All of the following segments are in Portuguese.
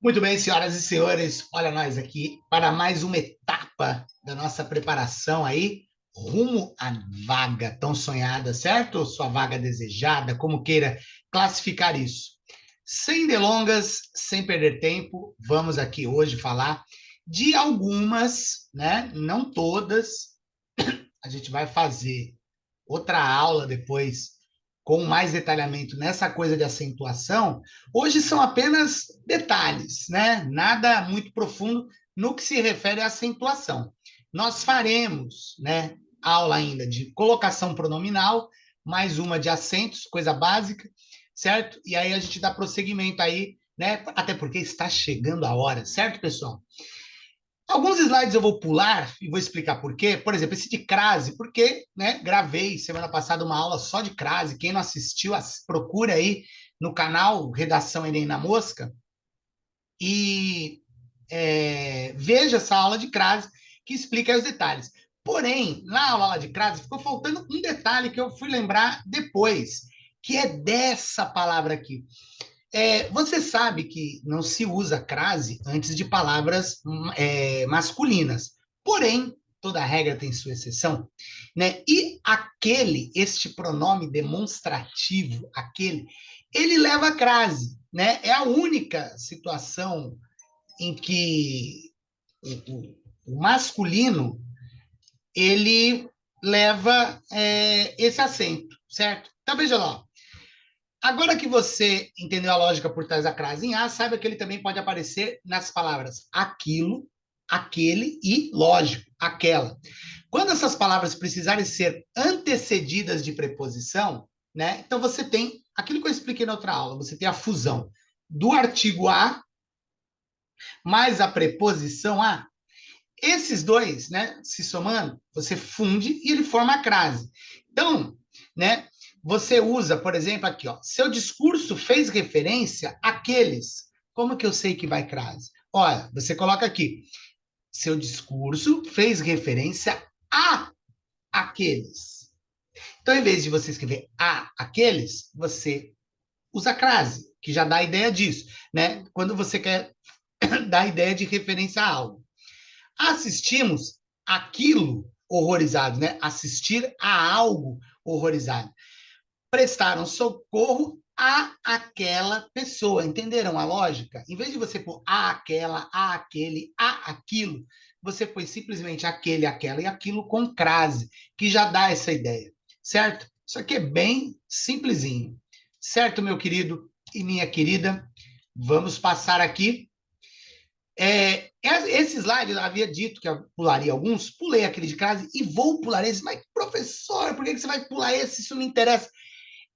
Muito bem, senhoras e senhores, olha nós aqui para mais uma etapa da nossa preparação aí, rumo à vaga tão sonhada, certo? Sua vaga desejada, como queira classificar isso. Sem delongas, sem perder tempo, vamos aqui hoje falar de algumas, né? Não todas. A gente vai fazer outra aula depois com mais detalhamento nessa coisa de acentuação. Hoje são apenas detalhes, né? Nada muito profundo no que se refere à acentuação. Nós faremos, né, aula ainda de colocação pronominal, mais uma de acentos, coisa básica, certo? E aí a gente dá prosseguimento aí, né? Até porque está chegando a hora, certo, pessoal? Alguns slides eu vou pular e vou explicar por quê. Por exemplo, esse de crase, porque, né, gravei semana passada uma aula só de crase. Quem não assistiu, procura aí no canal Redação Enem na Mosca e veja essa aula de crase que explica aí os detalhes. Porém, na aula lá de crase ficou faltando um detalhe que eu fui lembrar depois, que é dessa palavra aqui. Você sabe que não se usa crase antes de palavras masculinas. Porém, toda regra tem sua exceção, né? E aquele, este pronome demonstrativo, aquele, ele leva a crase, né? É a única situação em que o masculino ele leva esse acento, certo? Então veja lá. Agora que você entendeu a lógica por trás da crase em A, saiba que ele também pode aparecer nas palavras aquilo, aquele e, lógico, aquela. Quando essas palavras precisarem ser antecedidas de preposição, né? Então você tem aquilo que eu expliquei na outra aula, você tem a fusão do artigo a mais a preposição a. Esses dois, né, se somando, você funde e ele forma a crase. Então, né, você usa, por exemplo, aqui, ó, seu discurso fez referência àqueles. Como que eu sei que vai crase? Olha, você coloca aqui, seu discurso fez referência a aqueles. Então, em vez de você escrever a aqueles, você usa crase, que já dá a ideia disso, né? Quando você quer dar a ideia de referência a algo. Assistimos aquilo horrorizado, né? Assistir a algo horrorizado. Prestaram socorro a aquela pessoa. Entenderam a lógica? Em vez de você pôr a aquela, a aquele, a aquilo, você põe simplesmente aquele, aquela e aquilo com crase, que já dá essa ideia, certo? Isso aqui é bem simplesinho, certo, meu querido e minha querida? Vamos passar aqui esse slide eu havia dito que eu pularia alguns, pulei aquele de crase e vou pular esse. Mas, professor, por que você vai pular esse? Isso não interessa.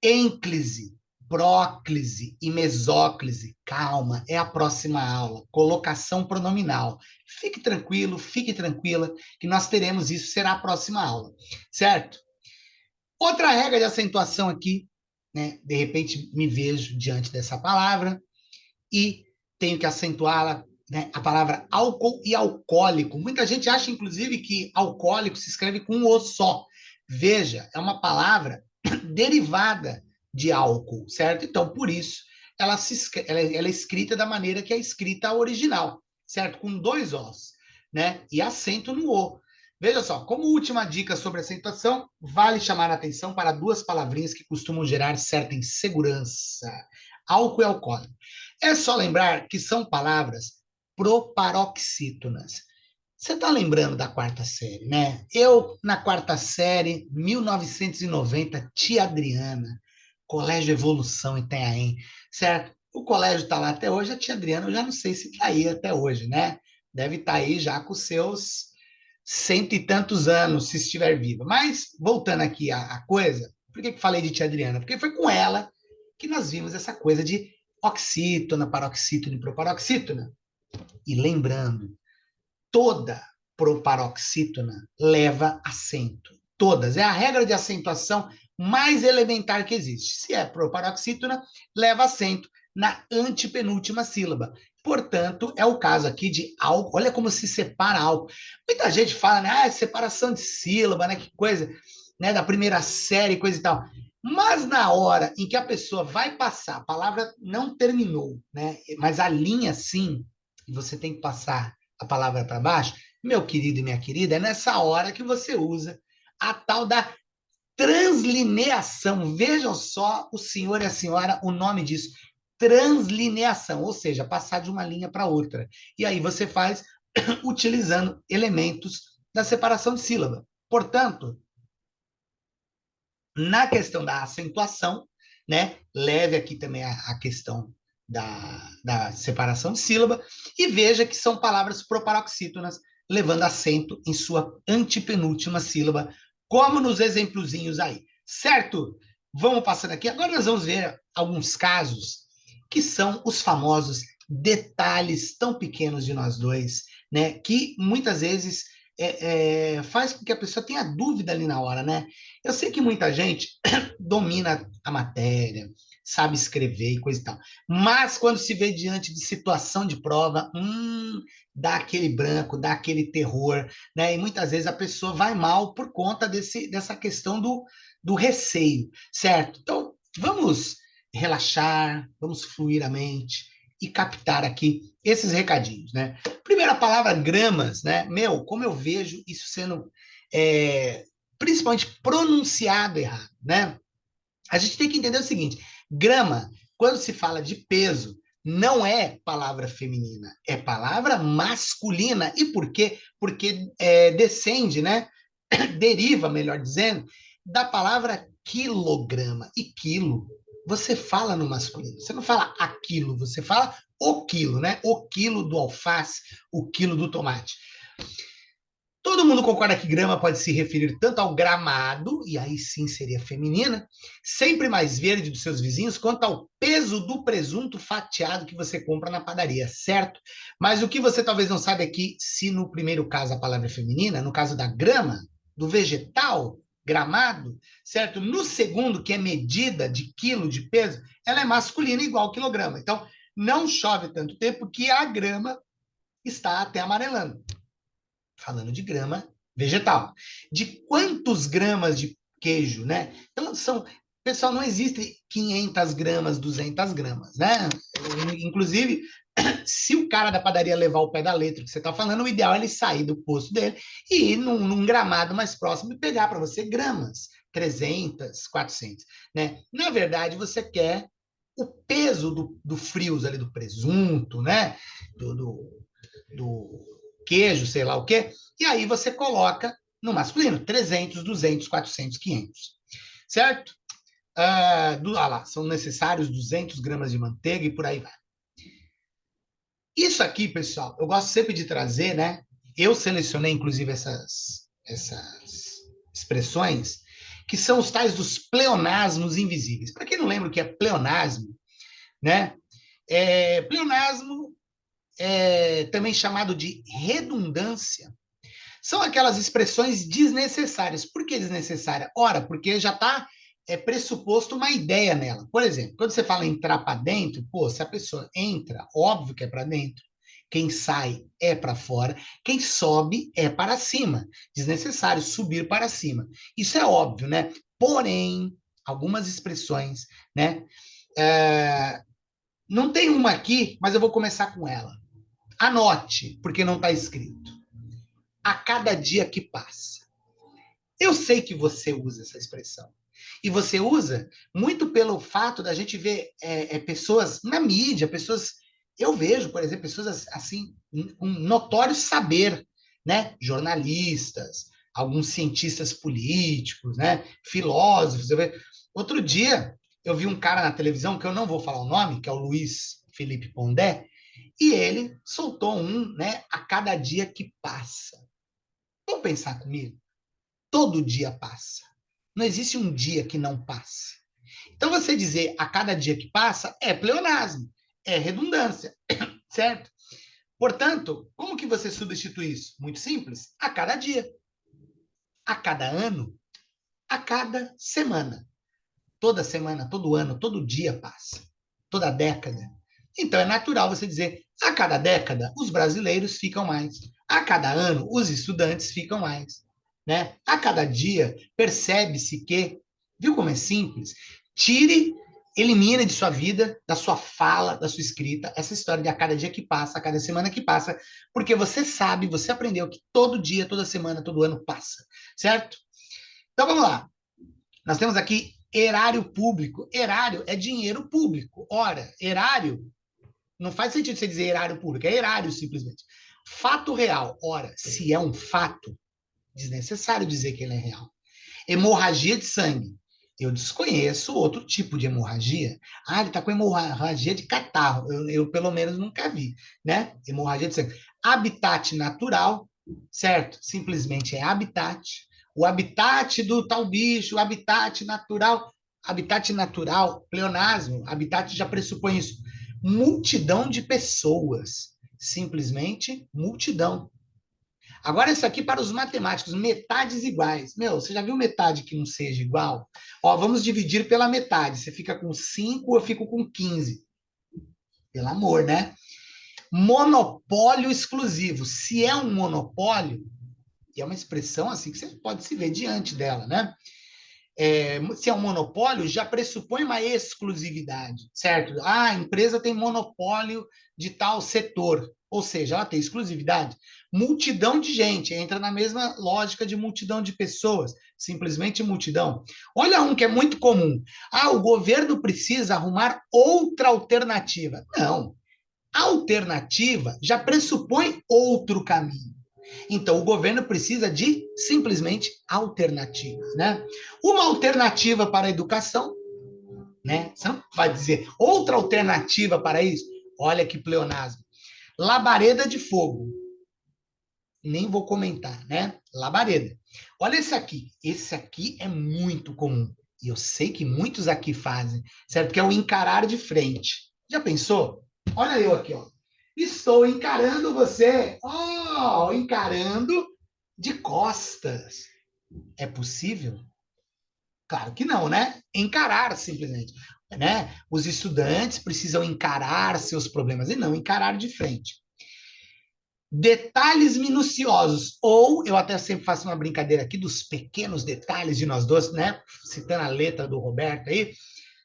Ênclise, próclise e mesóclise. Calma, é a próxima aula. Colocação pronominal. Fique tranquilo, fique tranquila, que nós teremos isso, será a próxima aula. Certo? Outra regra de acentuação aqui, né? De repente me vejo diante dessa palavra e tenho que acentuá-la, né? A palavra álcool e alcoólico. Muita gente acha, inclusive, que alcoólico se escreve com um O só. Veja, é uma palavra derivada de álcool, certo? Então, por isso, ela é escrita da maneira que é escrita a original, certo? Com dois Os, né? E acento no O. Veja só, como última dica sobre acentuação, vale chamar a atenção para duas palavrinhas que costumam gerar certa insegurança: álcool e alcoólico. É só lembrar que são palavras proparoxítonas. Você está lembrando da quarta série, né? Eu, na quarta série, 1990, tia Adriana, Colégio Evolução em Itanhaém, certo? O colégio está lá até hoje, a tia Adriana, eu já não sei se está aí até hoje, né? Deve estar aí já com seus cento e tantos anos, se estiver viva. Mas, voltando aqui à coisa, por que falei de tia Adriana? Porque foi com ela que nós vimos essa coisa de oxítona, paroxítona e proparoxítona. E lembrando, toda proparoxítona leva acento. Todas. É a regra de acentuação mais elementar que existe. Se é proparoxítona, leva acento na antepenúltima sílaba. Portanto, é o caso aqui de álcool. Olha como se separa álcool. Muita gente fala, né? Ah, separação de sílaba, né? Que coisa, né? Da primeira série, coisa e tal. Mas na hora em que a pessoa vai passar, a palavra não terminou, né? Mas a linha sim, e você tem que passar a palavra para baixo, meu querido e minha querida, é nessa hora que você usa a tal da translineação. Vejam só, o senhor e a senhora, o nome disso, translineação, ou seja, passar de uma linha para outra. E aí você faz utilizando elementos da separação de sílaba. Portanto, na questão da acentuação, né, leve aqui também a questão da separação de sílaba e veja que são palavras proparoxítonas, levando acento em sua antepenúltima sílaba, como nos exemplozinhos aí, certo? Vamos passando aqui. Agora nós vamos ver alguns casos que são os famosos detalhes tão pequenos de nós dois, né? Que muitas vezes faz com que a pessoa tenha dúvida ali na hora, né? Eu sei que muita gente domina a matéria, sabe escrever e coisa e tal, mas quando se vê diante de situação de prova, dá aquele branco, dá aquele terror, né? E muitas vezes a pessoa vai mal por conta dessa questão do receio, certo? Então, vamos relaxar, vamos fluir a mente e captar aqui esses recadinhos, né? Primeira palavra, gramas, né? Meu, como eu vejo isso sendo principalmente pronunciado errado, né? A gente tem que entender o seguinte: grama, quando se fala de peso, não é palavra feminina, é palavra masculina. E por quê? Porque descende, né? Deriva, melhor dizendo, da palavra quilograma. E quilo, você fala no masculino. Você não fala aquilo, você fala o quilo, né? O quilo do alface, o quilo do tomate. Todo mundo concorda que grama pode se referir tanto ao gramado, e aí sim seria feminina, sempre mais verde dos seus vizinhos, quanto ao peso do presunto fatiado que você compra na padaria, certo? Mas o que você talvez não saiba é que, se no primeiro caso a palavra é feminina, no caso da grama, do vegetal, gramado, certo? No segundo, que é medida de quilo de peso, ela é masculina igual ao quilograma. Então, não chove tanto tempo que a grama está até amarelando, falando de grama vegetal. De quantos gramas de queijo, né? Então, pessoal, não existe 500 gramas, 200 gramas, né? Inclusive, se o cara da padaria levar o pé da letra que você está falando, o ideal é ele sair do posto dele e ir num gramado mais próximo e pegar para você gramas, 300, 400, né? Na verdade, você quer o peso do frios ali, do presunto, né? Do queijo, sei lá o quê, e aí você coloca no masculino, 300, 200, 400, 500, certo? Lá, são necessários 200 gramas de manteiga e por aí vai. Isso aqui, pessoal, eu gosto sempre de trazer, né? Eu selecionei, inclusive, essas expressões, que são os tais dos pleonasmos invisíveis. Para quem não lembra o que é pleonasmo, né? Pleonasmo também chamado de redundância, são aquelas expressões desnecessárias. Por que desnecessária? Ora, porque já está pressuposto uma ideia nela. Por exemplo, quando você fala entrar para dentro, pô, se a pessoa entra, óbvio que é para dentro. Quem sai é para fora, quem sobe é para cima. Desnecessário subir para cima. Isso é óbvio, né? Porém, algumas expressões, né? Não tem uma aqui, mas eu vou começar com ela. Anote, porque não está escrito. A cada dia que passa. Eu sei que você usa essa expressão. E você usa muito pelo fato da gente ver pessoas na mídia, pessoas. Eu vejo, por exemplo, pessoas assim, com notório saber, né? Jornalistas, alguns cientistas políticos, né? Filósofos. Outro dia, eu vi um cara na televisão, que eu não vou falar o nome, que é o Luiz Felipe Pondé, e ele soltou né? A cada dia que passa. Vamos pensar comigo? Todo dia passa. Não existe um dia que não passe. Então, você dizer a cada dia que passa é pleonasmo, é redundância, certo? Portanto, como que você substitui isso? Muito simples. A cada dia, a cada ano, a cada semana. Toda semana, todo ano, todo dia passa. Toda década. Então, é natural você dizer, a cada década, os brasileiros ficam mais. A cada ano, os estudantes ficam mais. Né? A cada dia, percebe-se que Viu como é simples? Tire, elimine de sua vida, da sua fala, da sua escrita, essa história de a cada dia que passa, a cada semana que passa, porque você sabe, você aprendeu que todo dia, toda semana, todo ano passa, certo? Então vamos lá. Nós temos aqui erário público. Erário é dinheiro público. Ora, erário não faz sentido você dizer erário público, é erário simplesmente. Fato real. Ora, se é um fato, desnecessário dizer que ele é real. Hemorragia de sangue. Eu desconheço outro tipo de hemorragia. Ah, ele está com hemorragia de catarro. Pelo menos, nunca vi, né? Hemorragia de sangue. Habitat natural, certo? Simplesmente é habitat. O habitat do tal bicho, o habitat natural. Habitat natural, pleonasmo, habitat já pressupõe isso. Multidão de pessoas. Simplesmente multidão. Agora, isso aqui para os matemáticos, metades iguais. Meu, você já viu metade que não seja igual? Ó, vamos dividir pela metade. Você fica com 5, eu fico com 15. Pelo amor, né? Monopólio exclusivo. Se é um monopólio, e é uma expressão assim que você pode se ver diante dela, né? Se é um monopólio, já pressupõe uma exclusividade, certo? Ah, a empresa tem monopólio de tal setor, ou seja, ela tem exclusividade. Multidão de gente, entra na mesma lógica de multidão de pessoas, simplesmente multidão. Olha um que é muito comum. Ah, o governo precisa arrumar outra alternativa. Não. A alternativa já pressupõe outro caminho. Então, o governo precisa de simplesmente alternativas, né? Uma alternativa para a educação, né? Você não vai dizer outra alternativa para isso? Olha que pleonasmo. Labareda de fogo. Nem vou comentar, né? Labareda. Olha esse aqui. Esse aqui é muito comum. E eu sei que muitos aqui fazem, certo? Que é o encarar de frente. Já pensou? Olha eu aqui, ó. Estou encarando você. Oh, encarando de costas. É possível? Claro que não, né? Encarar simplesmente, né? Os estudantes precisam encarar seus problemas e não encarar de frente. Detalhes minuciosos, ou eu até sempre faço uma brincadeira aqui dos pequenos detalhes de nós dois, né? Citando a letra do Roberto aí.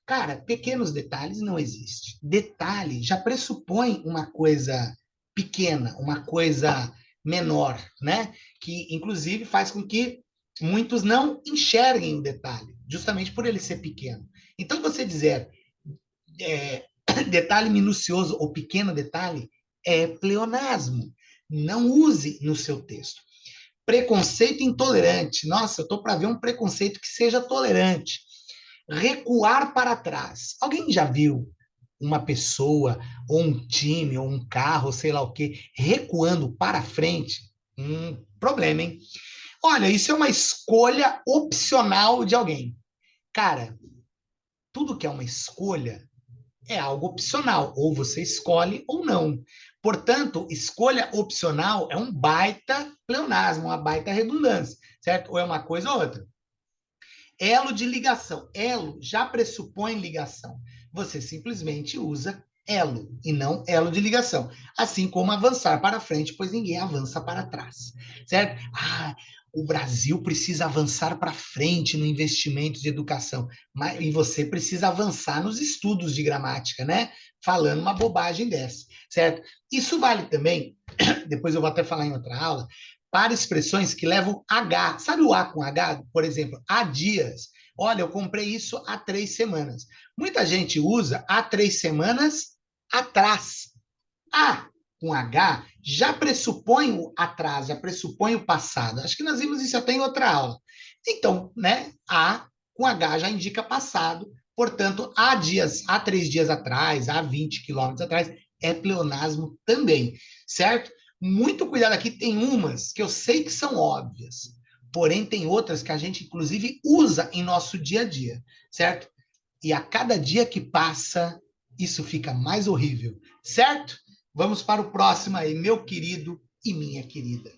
Cara, pequenos detalhes não existe. Detalhe já pressupõe uma coisa pequena, uma coisa menor, né? Que, inclusive, faz com que muitos não enxerguem o detalhe, justamente por ele ser pequeno. Então, você dizer é, detalhe minucioso ou pequeno detalhe é pleonasmo. Não use no seu texto. Preconceito intolerante. Nossa, eu estou para ver um preconceito que seja tolerante. Recuar para trás. Alguém já viu uma pessoa, ou um time, ou um carro, sei lá o quê, recuando para frente? Problema, hein? Olha, isso é uma escolha opcional de alguém. Cara, tudo que é uma escolha é algo opcional, ou você escolhe ou não. Portanto, escolha opcional é um baita pleonasmo, uma baita redundância, certo? Ou é uma coisa ou outra. Elo de ligação. Elo já pressupõe ligação. Você simplesmente usa elo e não elo de ligação. Assim como avançar para frente, pois ninguém avança para trás. Certo? Ah, o Brasil precisa avançar para frente no investimento de educação. E você precisa avançar nos estudos de gramática, né? Falando uma bobagem dessa, certo? Isso vale também, depois eu vou até falar em outra aula, para expressões que levam H. Sabe o A com H? Por exemplo, há dias. Olha, eu comprei isso há 3 semanas. Muita gente usa há 3 semanas atrás. A com H já pressupõe o atrás, já pressupõe o passado. Acho que nós vimos isso até em outra aula. Então, né, A com H já indica passado. Portanto, há dias, há 3 dias atrás, há 20 quilômetros atrás, é pleonasmo também, certo? Muito cuidado aqui, tem umas que eu sei que são óbvias, porém tem outras que a gente, inclusive, usa em nosso dia a dia, certo? E a cada dia que passa, isso fica mais horrível, certo? Vamos para o próximo aí, meu querido e minha querida.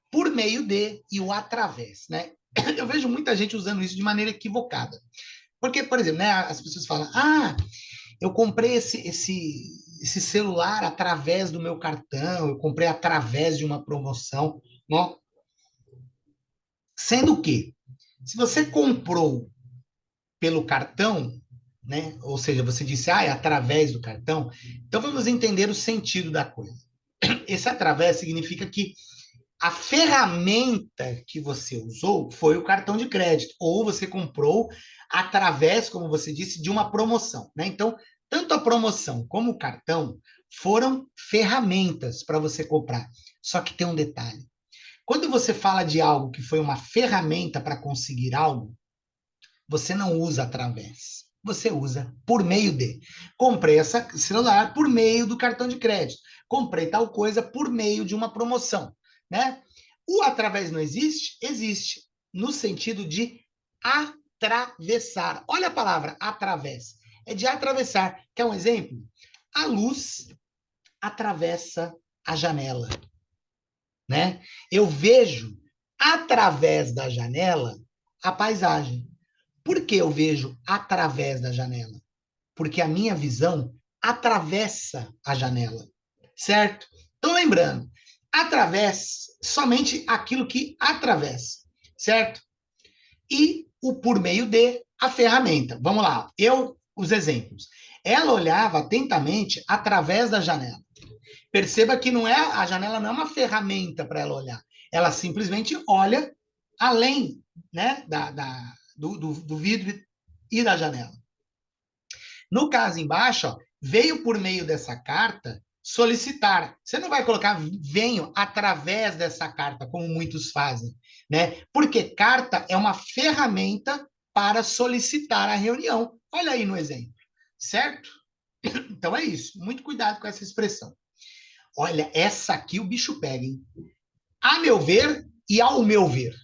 Por meio de e o através, né? Eu vejo muita gente usando isso de maneira equivocada. Porque, por exemplo, né, as pessoas falam, eu comprei esse celular através do meu cartão, eu comprei através de uma promoção, né? Sendo que, se você comprou pelo cartão, né? Ou seja, você disse, é através do cartão. Então vamos entender o sentido da coisa. Esse através significa que a ferramenta que você usou foi o cartão de crédito, ou você comprou através, como você disse, de uma promoção, né? Então, tanto a promoção como o cartão foram ferramentas para você comprar. Só que tem um detalhe. Quando você fala de algo que foi uma ferramenta para conseguir algo, você não usa através. Você usa por meio de. Comprei essa celular por meio do cartão de crédito. Comprei tal coisa por meio de uma promoção, né? O através não existe? Existe, no sentido de atravessar. Olha a palavra através. É de atravessar. Quer um exemplo? A luz atravessa a janela, né? Eu vejo através da janela a paisagem. Por que eu vejo através da janela? Porque a minha visão atravessa a janela, certo? Então, lembrando, através somente aquilo que atravessa, certo? E o por meio de a ferramenta. Vamos lá, os exemplos. Ela olhava atentamente através da janela. Perceba que não é a janela não é uma ferramenta para ela olhar. Ela simplesmente olha além, né, do vidro e da janela. No caso embaixo, ó, veio por meio dessa carta solicitar. Você não vai colocar venho através dessa carta, como muitos fazem, né? Porque carta é uma ferramenta para solicitar a reunião. Olha aí no exemplo, certo? Então é isso. Muito cuidado com essa expressão. Olha, essa aqui o bicho pega, hein? A meu ver e ao meu ver.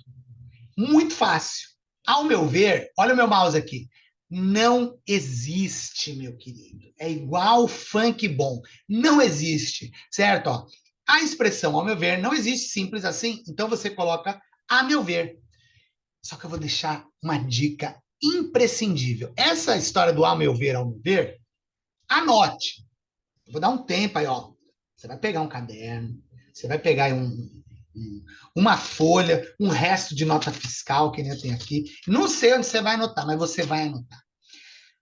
Muito fácil. Ao meu ver, olha o meu mouse aqui. Não existe, meu querido. É igual funk bom. Não existe, certo? Ó, a expressão ao meu ver não existe simples assim, então você coloca a meu ver. Só que eu vou deixar uma dica imprescindível. Essa história do ao meu ver, anote. Vou dar um tempo aí, ó. Você vai pegar um caderno, você vai pegar aí uma folha, um resto de nota fiscal que nem eu tenho aqui. Não sei onde você vai anotar, mas você vai anotar.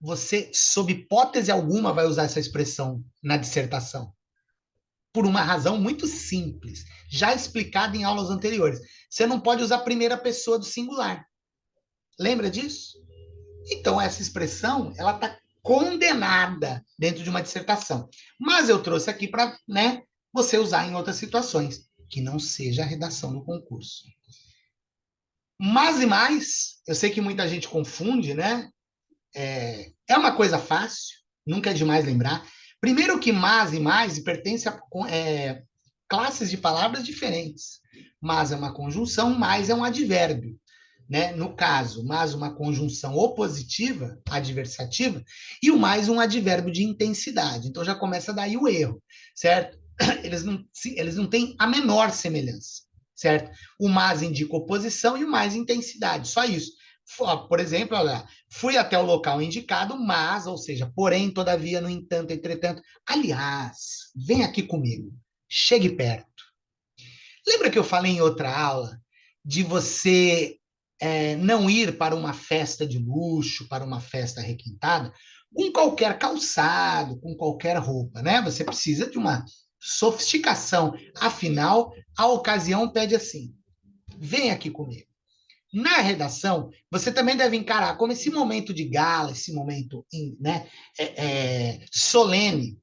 Você, sob hipótese alguma, vai usar essa expressão na dissertação. Por uma razão muito simples, já explicada em aulas anteriores. Você não pode usar a primeira pessoa do singular. Lembra disso? Então, essa expressão, ela está condenada dentro de uma dissertação. Mas eu trouxe aqui para, né, você usar em outras situações, que não seja a redação do concurso. Mas e mais, eu sei que muita gente confunde, né? É uma coisa fácil, nunca é demais lembrar. Primeiro que mas e mais pertence a classes de palavras diferentes. Mas é uma conjunção, mais é um advérbio. Né? No caso, mas uma conjunção opositiva, adversativa, e o mais um advérbio de intensidade. Então já começa daí o erro, certo? Eles não têm a menor semelhança, certo? O mais indica oposição e o mais intensidade, só isso. Por exemplo, olha, fui até o local indicado, mas, ou seja, porém, todavia, no entanto, entretanto, aliás, vem aqui comigo, chegue perto. Lembra que eu falei em outra aula de você não ir para uma festa de luxo, para uma festa requintada, com qualquer calçado, com qualquer roupa, né? Você precisa de uma sofisticação. Afinal, a ocasião pede assim: vem aqui comigo. Na redação, você também deve encarar como esse momento de gala, esse momento, né, solene.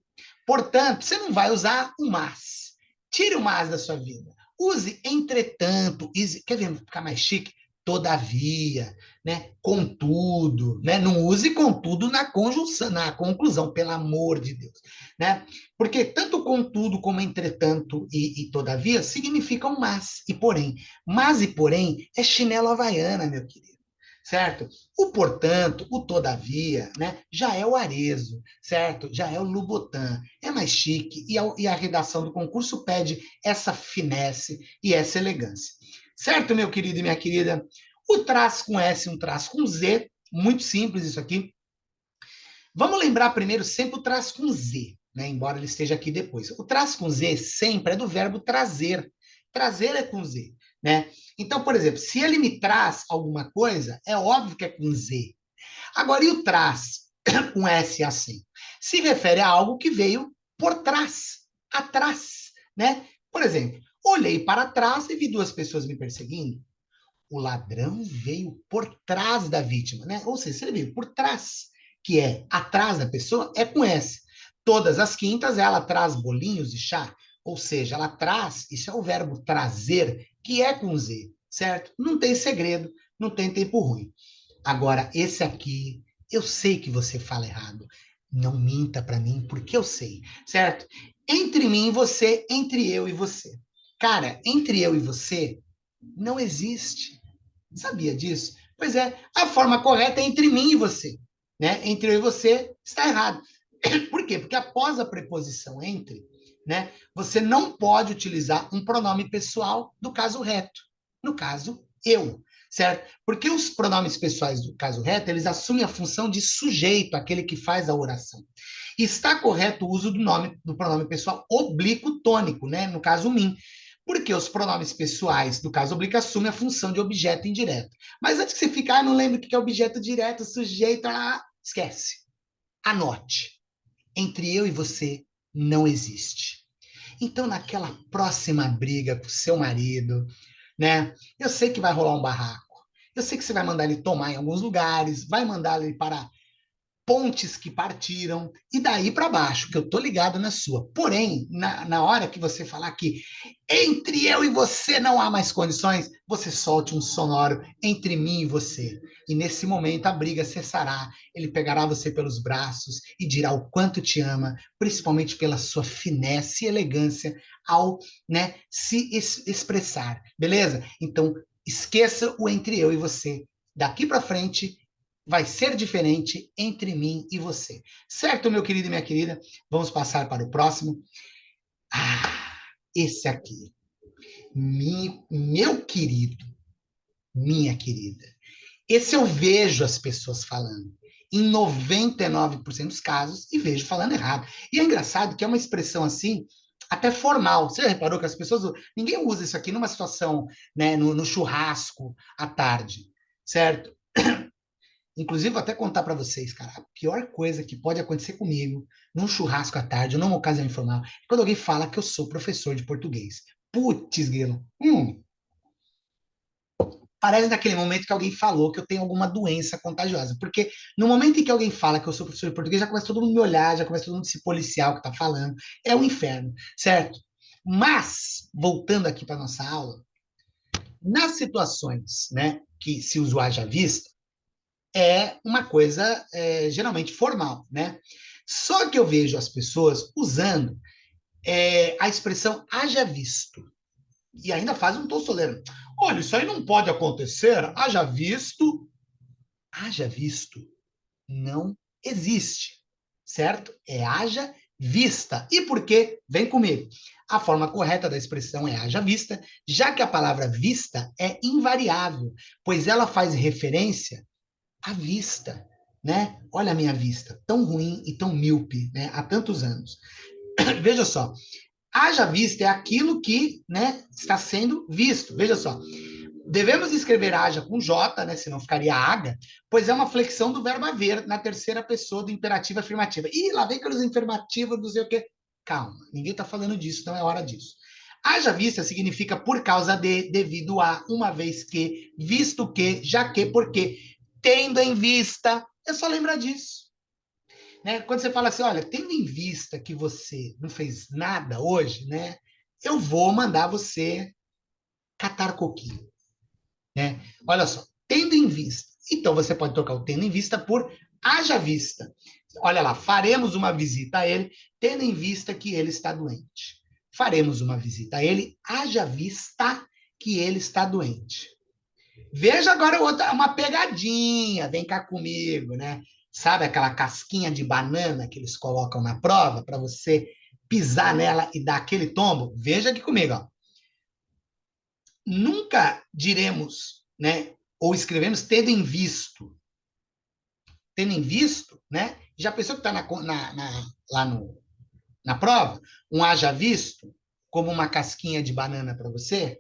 Portanto, você não vai usar o mas. Tire o mas da sua vida. Use entretanto, quer ver ficar mais chique? Todavia, né? Contudo, né? Não use contudo na conjunção, na conclusão, pelo amor de Deus, né? Porque tanto contudo como entretanto e todavia significam mas e porém. Mas e porém é chinelo havaiana, meu querido. Certo? O portanto, o todavia, né, já é o Arezo, certo? Já é o Lubotan, é mais chique e a redação do concurso pede essa finesse e essa elegância. Certo, meu querido e minha querida? O traço com S, um traço com Z, muito simples isso aqui. Vamos lembrar primeiro sempre o traço com Z, né, embora ele esteja aqui depois. O traço com Z sempre é do verbo trazer. Trazer é com Z, né? Então, por exemplo, se ele me traz alguma coisa, é óbvio que é com Z. Agora, e o trás, com S assim? Se refere a algo que veio por trás, atrás, né? Por exemplo, olhei para trás e vi duas pessoas me perseguindo. O ladrão veio por trás da vítima, né? Ou seja, se ele veio por trás, que é atrás da pessoa, é com S. Todas as quintas ela traz bolinhos de chá, ou seja, ela traz, isso é o verbo trazer, que é com Z, certo? Não tem segredo, não tem tempo ruim. Agora, esse aqui, eu sei que você fala errado. Não minta para mim, porque eu sei, certo? Entre mim e você, entre eu e você. Cara, entre eu e você, não existe. Sabia disso? Pois é, a forma correta é entre mim e você. Né? Entre eu e você está errado. Por quê? Porque após a preposição entre, né, você não pode utilizar um pronome pessoal do caso reto. No caso, eu. Certo? Porque os pronomes pessoais do caso reto, eles assumem a função de sujeito, aquele que faz a oração. E está correto o uso do pronome pessoal oblíquo tônico, né? No caso, mim. Porque os pronomes pessoais, do caso oblíquo, assumem a função de objeto indireto. Mas antes que você fique, não lembro o que é objeto direto, sujeito, esquece. Anote. Entre eu e você não existe. Então, naquela próxima briga com o seu marido, né? Eu sei que vai rolar um barraco. Eu sei que você vai mandar ele tomar em alguns lugares, vai mandar ele para pontes que partiram, e daí para baixo, que eu tô ligado na sua. Porém, na hora que você falar que entre eu e você não há mais condições, você solte um sonoro entre mim e você. E nesse momento a briga cessará. Ele pegará você pelos braços e dirá o quanto te ama, principalmente pela sua finesse e elegância ao, né, se expressar. Beleza? Então, esqueça o entre eu e você. Daqui para frente, vai ser diferente entre mim e você. Certo, meu querido e minha querida? Vamos passar para o próximo. Esse aqui. Meu querido, minha querida. Esse eu vejo as pessoas falando. Em 99% dos casos, e vejo falando errado. E é engraçado que é uma expressão assim, até formal. Você já reparou que as pessoas. Ninguém usa isso aqui numa situação, né, no churrasco à tarde, certo? Inclusive, vou até contar para vocês, cara, a pior coisa que pode acontecer comigo num churrasco à tarde, ou numa ocasião informal, é quando alguém fala que eu sou professor de português. Putz, grilo. Parece naquele momento que alguém falou que eu tenho alguma doença contagiosa. Porque no momento em que alguém fala que eu sou professor de português, já começa todo mundo me olhar, já começa todo mundo se policiar o que tá falando. É um inferno, certo? Mas, voltando aqui para nossa aula, nas situações, né, que se usa o haja vista, é uma coisa geralmente formal, né? Só que eu vejo as pessoas usando a expressão haja visto. E ainda faz um tom solene. Olha, isso aí não pode acontecer. Haja visto. Haja visto não existe, certo? É haja vista. E por quê? Vem comigo. A forma correta da expressão é haja vista, já que a palavra vista é invariável, pois ela faz referência à vista, né? Olha a minha vista, tão ruim e tão míope, né? Há tantos anos. Veja só, haja vista é aquilo que, né, está sendo visto. Veja só, devemos escrever haja com J, né, senão ficaria aga, pois é uma flexão do verbo haver na terceira pessoa do imperativo afirmativa. Ih, lá vem aqueles afirmativos, não sei o quê. Calma, ninguém está falando disso, não é hora disso. Haja vista significa por causa de, devido a, uma vez que, visto que, já que, porque, tendo em vista. É só lembrar disso. Né? Quando você fala assim, olha, tendo em vista que você não fez nada hoje, né, eu vou mandar você catar coquinho. Né? Olha só, tendo em vista. Então você pode trocar o tendo em vista por haja vista. Olha lá, faremos uma visita a ele, tendo em vista que ele está doente. Faremos uma visita a ele, haja vista que ele está doente. Veja agora outra, uma pegadinha, vem cá comigo, né? Sabe aquela casquinha de banana que eles colocam na prova para você pisar nela e dar aquele tombo? Veja aqui comigo, ó. Nunca diremos, né? Ou escrevemos tendo em visto, né? Já pensou que está lá na prova? Um haja visto como uma casquinha de banana para você?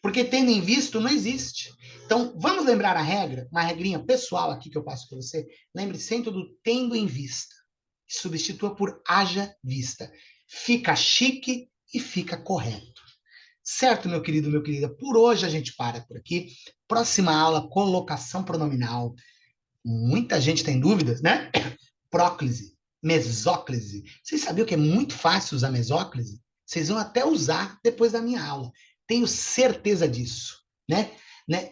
Porque tendo em visto não existe. Então, vamos lembrar a regra, uma regrinha pessoal aqui que eu passo para você. Lembre sempre do tendo em vista. Substitua por haja vista. Fica chique e fica correto. Certo, meu querido, meu querida? Por hoje a gente para por aqui. Próxima aula, colocação pronominal. Muita gente tem dúvidas, né? Próclise, mesóclise. Vocês sabiam que é muito fácil usar mesóclise? Vocês vão até usar depois da minha aula. Tenho certeza disso, né?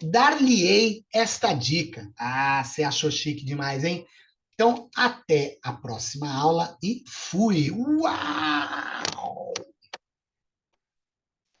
Dar-lhe-ei esta dica. Ah, você achou chique demais, hein? Então, até a próxima aula e fui! Uau!